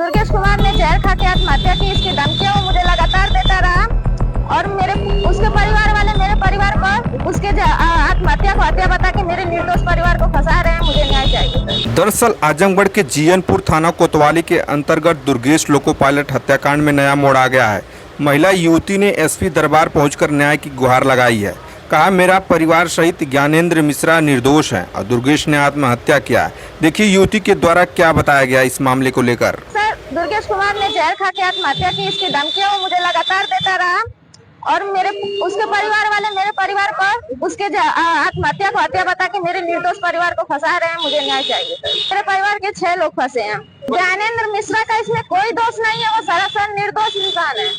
दुर्गेश कुमार ने जहर खा के आत्महत्या की, इसकी धमकियां वो मुझे लगातार देता रहा और उसके परिवार वाले मेरे परिवार को उसके आत्महत्या को हत्या बता के मेरे निर्दोष परिवार को फंसा रहे हैं। मुझे न्याय चाहिए। दरअसल आजमगढ़ के जीयनपुर थाना कोतवाली के अंतर्गत दुर्गेश लोको पायलट हत्याकांड में नया मोड़ आ गया है। महिला युवती ने एसपी दरबार पहुंचकर न्याय की गुहार लगाई है। कहा, मेरा परिवार सहित ज्ञानेंद्र मिश्रा निर्दोष है और दुर्गेश ने आत्महत्या किया है। देखिए युवती के द्वारा क्या बताया गया इस मामले को लेकर। सर, दुर्गेश कुमार ने जहर खा के आत्महत्या की, इसकी धमकियां वो मुझे लगातार देता रहा और उसके परिवार वाले मेरे परिवार को उसके आत्महत्या को हत्या बता के मेरे निर्दोष परिवार को फंसा रहे हैं। मुझे न्याय चाहिए। मेरे परिवार के 6 लोग फंसे हैं। ज्ञानेंद्र मिश्रा का इसमें कोई दोष नहीं है, वो सरासर निर्दोष इंसान है।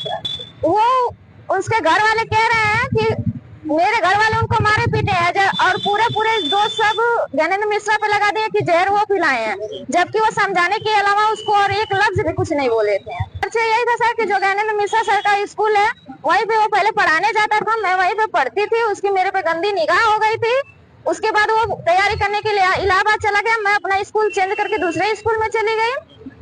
वो उसके घर वाले कह रहे हैं कि मेरे घर वाले उनको मारे पीटे हैं और पूरे दोष सब ज्ञानेंद्र मिश्रा पे लगा दिए कि जहर वो पिलाए हैं, जबकि वो समझाने के अलावा उसको और एक लफ्ज भी कुछ नहीं बोले थे। अच्छा, यही था सर कि जो ज्ञानेंद्र मिश्रा सर का स्कूल है वहीं पे वो पहले पढ़ाने जाता था, मैं वहीं पे पढ़ती थी। उसकी मेरे पे गंदी निगाह हो गई थी। उसके बाद वो तैयारी करने के लिए इलाहाबाद चला गया। मैं अपना स्कूल चेंज करके दूसरे स्कूल में चली गई।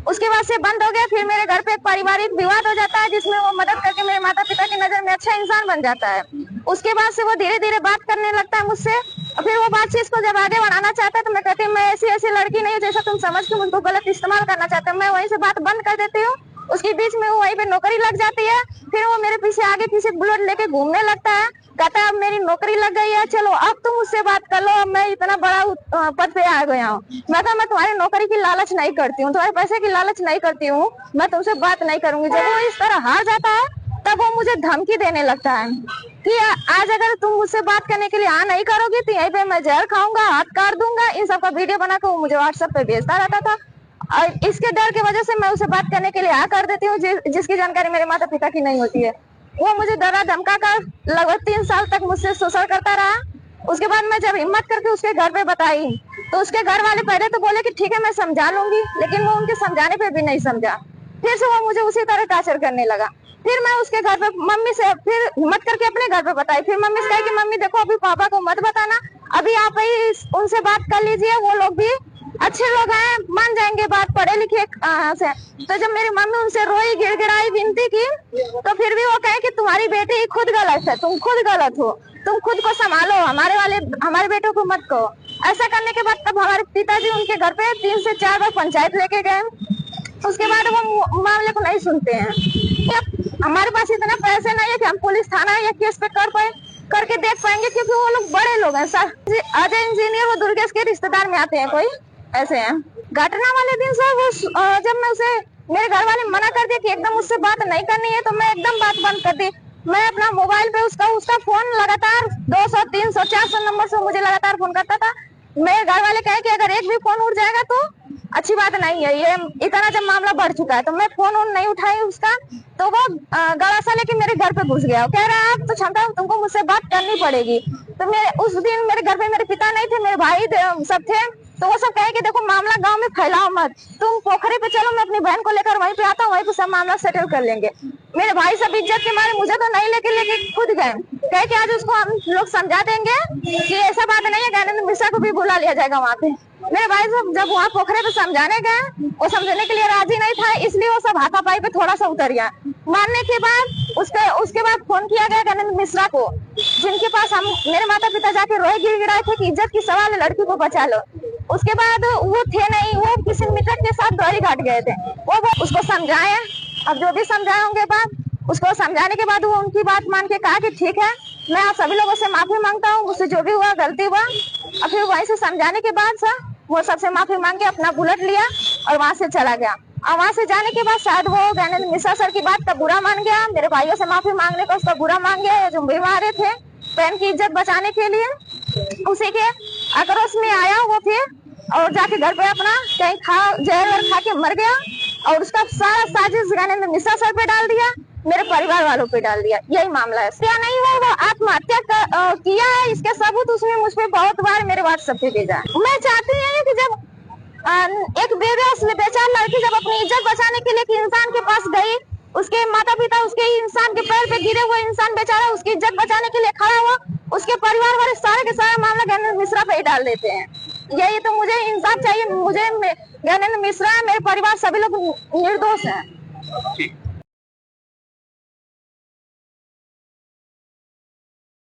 उसके बाद से बंद हो गया। फिर मेरे घर पे एक पारिवारिक विवाद हो जाता है जिसमें वो मदद करके मेरे माता पिता की नजर में अच्छा इंसान बन जाता है। उसके बाद से वो धीरे धीरे बात करने लगता है मुझसे और फिर वो बातचीत को जब आगे बढ़ाना चाहता है तो मैं कहती हूँ मैं ऐसी लड़की नहीं हूँ जैसा तुम समझ के मुझको गलत इस्तेमाल करना चाहते हो। मैं वहीं से बात बंद कर देती हूँ। उसके बीच में वो वहीं पे नौकरी लग जाती है। फिर वो मेरे पीछे आगे पीछे बुलेट लेके घूमने लगता है। कहता है अब मेरी नौकरी लग गई है, चलो अब तुम मुझसे बात कर लो, अब मैं इतना बड़ा पद पे आ गया हूँ। मैं कहा मैं तुम्हारी नौकरी की लालच नहीं करती हूँ, तुम्हारे पैसे की लालच नहीं करती हूँ, मैं तुमसे बात नहीं करूंगी। जब वो इस तरह हार जाता है तब वो मुझे धमकी देने लगता है कि आज अगर तुम मुझसे बात करने के लिए हाँ नहीं करोगी तो यहीं पे मैं जहर खाऊंगा, हाथ काट दूंगा। इन सब का वीडियो बना कर वो मुझे व्हाट्सएप पे भेजता रहता था और इसके डर की वजह से मैं उसे बात करने के लिए हाँ कर देती हूँ जिसकी जानकारी मेरे माता पिता की नहीं होती है। वो मुझे डरा धमका कर लगभग 3 साल तक मुझसे शोषण करता रहा। उसके बाद मैं जब हिम्मत करके उसके घर पे बताई तो उसके घर वाले पहले तो बोले कि ठीक है मैं समझा लूंगी, लेकिन वो उनके समझाने पे भी नहीं समझा। फिर से वो मुझे उसी तरह टॉर्चर करने लगा। फिर मैं उसके घर पे मम्मी से फिर हिम्मत करके अपने घर पे बताई। फिर मम्मी से कही कि मम्मी देखो अभी पापा को मत बताना, अभी आप ही उनसे बात कर लीजिए, वो लोग भी अच्छे लोग हैं, मान जाएंगे बात, पढ़े लिखे से। तो जब मेरी मम्मी उनसे रोई गिड़गिड़ाई विनती की तो फिर भी वो कहे कि तुम्हारी बेटी खुद गलत है, तुम खुद गलत हो, तुम खुद को संभालो, हमारे बेटों को मत कहो। ऐसा करने के बाद तब हमारे पिताजी उनके घर पे 3 से 4 बार पंचायत लेके गए। उसके बाद वो मामले को नहीं सुनते हैं। हमारे पास इतना पैसे नहीं है कि हम पुलिस थाना या केस पे करके देख पाएंगे, क्योंकि वो लोग बड़े लोग हैं। सर अजय इंजीनियर वो दुर्गेश के रिश्तेदार में आते हैं, कोई ऐसे हैं। घटना वाले दिन सर वो जब मैं उसे मेरे घर वाले मना कर दिया कि एकदम उससे बात नहीं करनी है तो मैं एकदम बात बंद कर दी। मैं अपना मोबाइल पे उसका फोन लगातार 200, 300, 400 नंबर से मुझे लगातार फोन करता था। मेरे घर वाले कहे कि अगर एक भी फोन उठ जाएगा तो अच्छी बात नहीं है। ये इतना जब मामला बढ़ चुका है तो मैं फोन नहीं उठाई उसका, तो वो गड़ासा लेके मेरे घर पे घुस गया। कह रहा है आप तो क्षमता तुमको मुझसे बात करनी पड़ेगी। तो उस दिन मेरे घर पे मेरे पिता नहीं थे, मेरे भाई सब थे। तो वो सब कहे कि देखो मामला गांव में फैलाओ मत, तुम पोखरे पे चलो, मैं अपनी बहन को लेकर वहीं पे आता हूँ, वहीं पे सब मामला सेटल कर लेंगे। मेरे भाई सब इज्जत के मारे मुझे तो नहीं लेके खुद गए, कहे कि आज उसको हम लोग समझा देंगे कि ऐसा बात नहीं है, ज्ञानेंद्र मिश्रा को भी बुला लिया जाएगा वहाँ पे। मेरे भाई सब जब वहाँ पोखरे पे समझाने गए, वो समझने के लिए राजी नहीं था, इसलिए वो सब हाथापाई पे थोड़ा सा उतर गया। मानने के बाद उसके बाद फोन किया गया ज्ञानेंद्र मिश्रा को, जिनके पास हम मेरे माता पिता जाके रोए गिड़गिड़ाए थे कि इज्जत की सवाल है, लड़की को बचा लो। उसके बाद वो थे नहीं, वो किसी मित्र के साथ दौरी घाट गए थे। वो उसको समझाए, अब जो भी समझाए होंगे बात, उसको समझाने के बाद वो उनकी बात मान के कहा कि ठीक है मैं आप सभी लोगों से माफी मांगता हूँ, मुझसे जो भी हुआ गलती हुआ। और फिर वहीं से समझाने के बाद सर वो सबसे माफी मांग के अपना बुलेट लिया और वहां से चला गया। और वहां से जाने के बाद शायद वो ज्ञानेंद्र मिश्रा सर की बात का बुरा मान गया, मेरे भाइयों से माफी मांगने का उसका बुरा मान गया, जो बीमार थे बहन की इज्जत बचाने के लिए, उसी के आक्रोश में आया वो फिर और जाके घर पे अपना कहीं जहर खा के मर गया। और उसका सारा साजिश ज्ञानेंद्र मिश्रा सर पे डाल दिया, मेरे परिवार वालों पे डाल दिया। यही मामला है। क्या नहीं हुआ, वो आत्महत्या किया है, इसके सबूत उसने मुझ पे बहुत बार मेरे व्हाट्सएप पे भेजा है। मैं चाहती हूँ कि जब एक बेचार लड़की जब अपनी इज्जत बचाने के लिए इंसान के पास गई, उसके माता पिता उसके इंसान के पैर पे गिरे हुए इंसान बेचारा उसकी इज्जत बचाने के लिए खड़ा हुआ, उसके परिवार वाले सारे के सारे मामला ज्ञानेंद्र मिश्रा पे ही डाल देते हैं। यही तो मुझे इंसाफ चाहिए। मुझे ज्ञानेंद्र मिश्रा, मेरे परिवार सभी लोग निर्दोष हैं। ठीक।